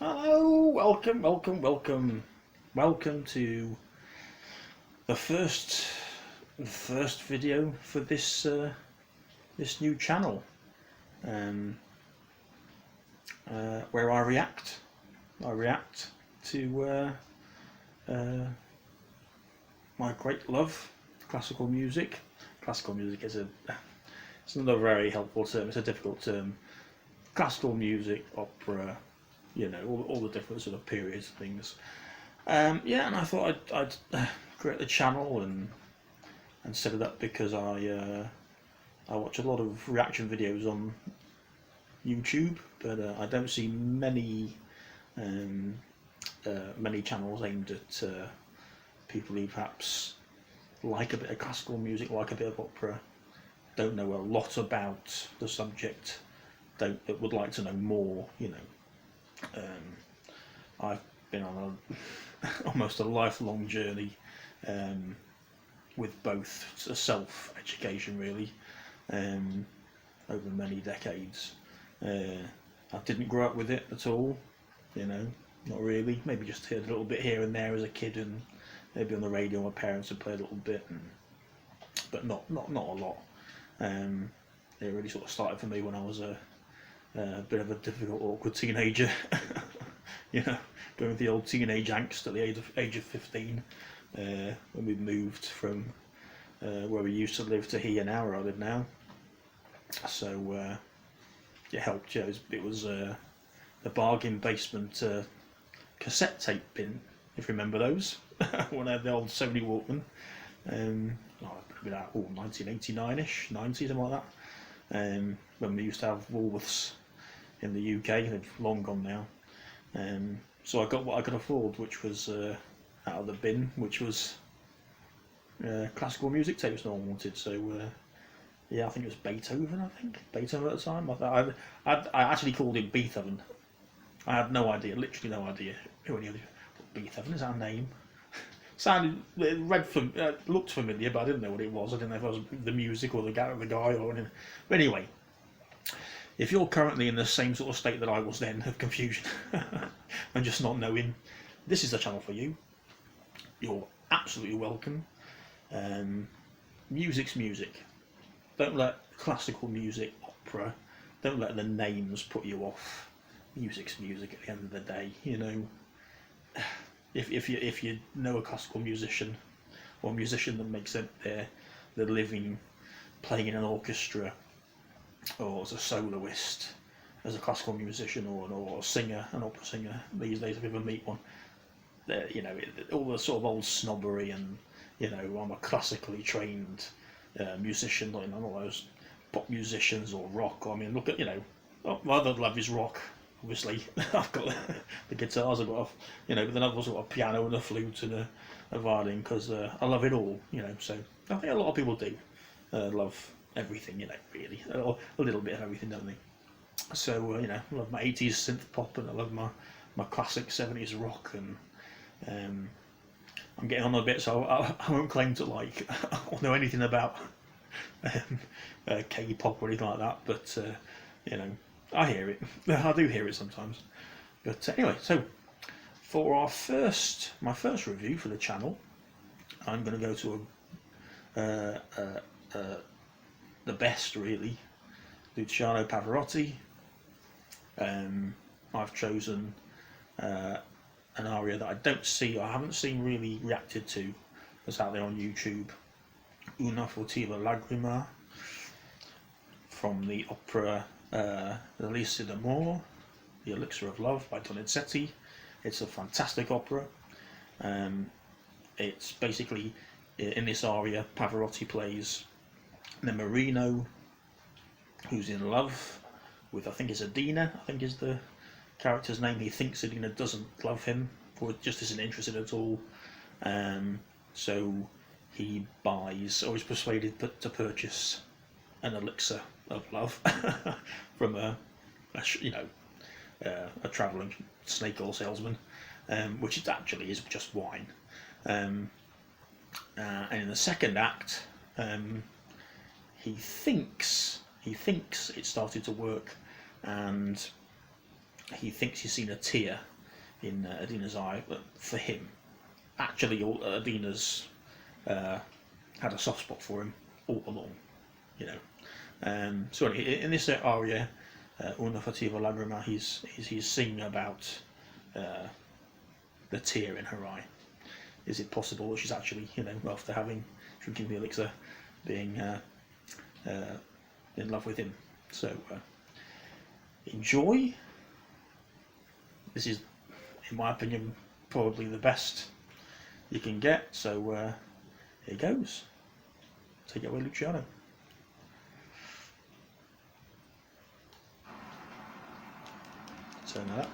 Hello, welcome to the first video for this new channel, um, where I react to my great love, classical music. Classical music is it's not a very helpful term. It's a difficult term. Classical music, opera, all the different sort of periods and things. Yeah, and I thought I'd create the channel and set it up because I watch a lot of reaction videos on YouTube, but I don't see many channels aimed at people who perhaps like a bit of classical music, like a bit of opera, don't know a lot about the subject, that would like to know more. I've been on almost a lifelong journey with both self-education, really, over many decades. I didn't grow up with it at all, not really. Maybe just heard a little bit here and there as a kid, and maybe on the radio my parents would play a little bit, but not a lot. It really sort of started for me when I was a bit of a difficult, awkward teenager. Going with the old teenage angst at the age of 15, when we moved from where we used to live to here now, where I live now. So it helped. It was the bargain basement cassette tape bin, if you remember those. When I had the old Sony Walkman. About 1989ish, 90, something like that. When we used to have Woolworths in the UK, they've long gone now. So I got what I could afford, which was out of the bin, which was classical music tapes no one wanted. So yeah, I think it was Beethoven. Beethoven at the time. I actually called him Beethoven. I had no idea, literally no idea who any other. Beethoven is our name. Sounded, looked familiar, but I didn't know what it was. I didn't know if it was the music or the guy or anything. But anyway, if you're currently in the same sort of state that I was then, of confusion and just not knowing, this is the channel for you. You're absolutely welcome. Music's music. Don't let classical music, opera, don't let the names put you off. Music's music at the end of the day, If you know a classical musician, or a musician that makes their living playing in an orchestra, or as a soloist, as a classical musician, or a singer, an opera singer these days, if you ever meet one, all the sort of old snobbery and, I'm a classically trained musician, like none of those pop musicians or rock. I mean, look at, my other love is rock. Obviously, I've got the guitars, I've got but then I've also got a piano and a flute and a violin, because I love it all, So I think a lot of people do love everything, really, a little bit of everything, don't they? So I love my 80s synth pop, and I love my classic 70s rock, and I'm getting on a bit, so I won't claim to or know anything about K-pop or anything like that, but I hear it. I do hear it sometimes. But anyway, so for my first review for the channel, I'm going to go to the best, really, Luciano Pavarotti. I've chosen an aria that I haven't seen really reacted to, that's out there on YouTube. Una furtiva lagrima, from the opera d'amore, The Elixir of Love by Donizetti. It's a fantastic opera. It's basically, in this aria, Pavarotti plays the Marino, who's in love with, I think it's Adina, I think is the character's name. He thinks Adina doesn't love him, or just isn't interested at all. So he buys, or is persuaded to purchase an elixir of love from a travelling snake oil salesman, which it actually is just wine. And in the second act, he thinks it started to work, and he thinks he's seen a tear in Adina's eye, but for him, actually, Adina's had a soft spot for him all along, you know. So anyway, in this aria, Una furtiva lagrima, he's singing about the tear in her eye. Is it possible that she's actually, you know, after drinking the elixir, being in love with him? So enjoy. This is, in my opinion, probably the best you can get. So here goes. Take it away, Luciano. Turn that up.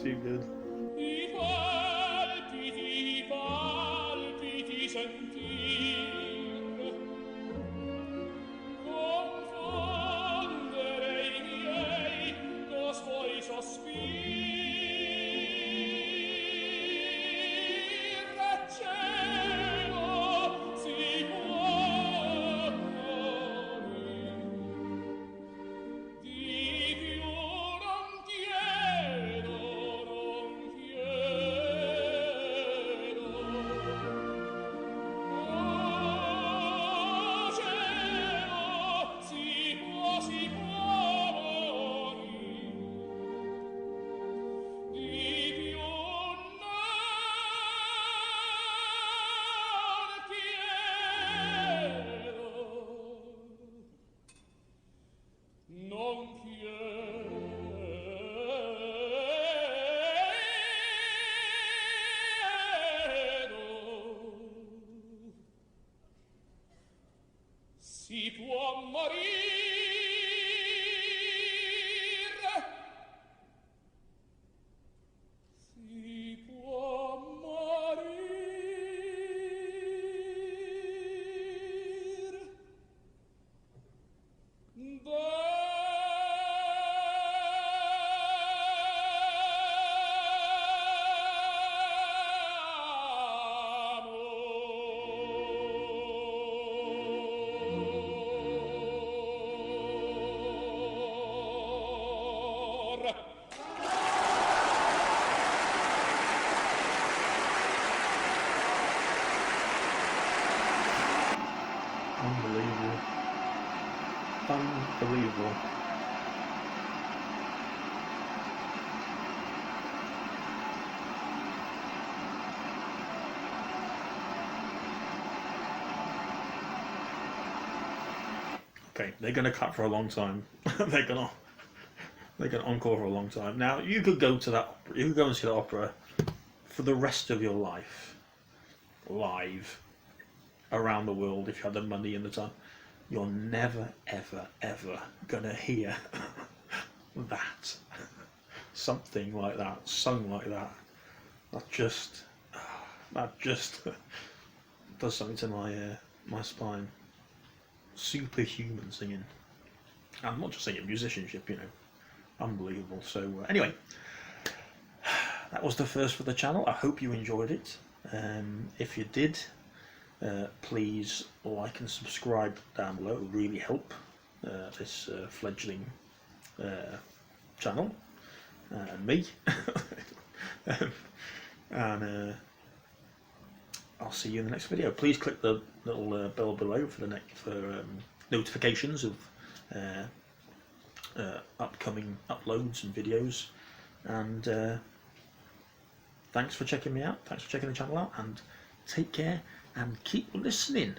Too good. I palpiti sentir, confondere I miei co' suoi sospir, cielo si muori, di più non chiedo, non chiedo. Oh, cielo, si può morire, di più non chiedo. Si può morire, si può unbelievable. Okay, they're gonna cut for a long time. they're gonna encore for a long time. Now you could go to that. You could go and see the opera for the rest of your life, live, around the world if you had the money and the time. You're never, ever, ever gonna hear that, something like that, sung like that. That just does something to my spine. Superhuman singing, and not just singing, musicianship. Unbelievable. So anyway, that was the first for the channel. I hope you enjoyed it. If you did, please like and subscribe down below. It would really help this fledgling channel and me. And I'll see you in the next video. Please click the little bell below for notifications of upcoming uploads and videos. And thanks for checking me out. Thanks for checking the channel out. And take care and keep listening.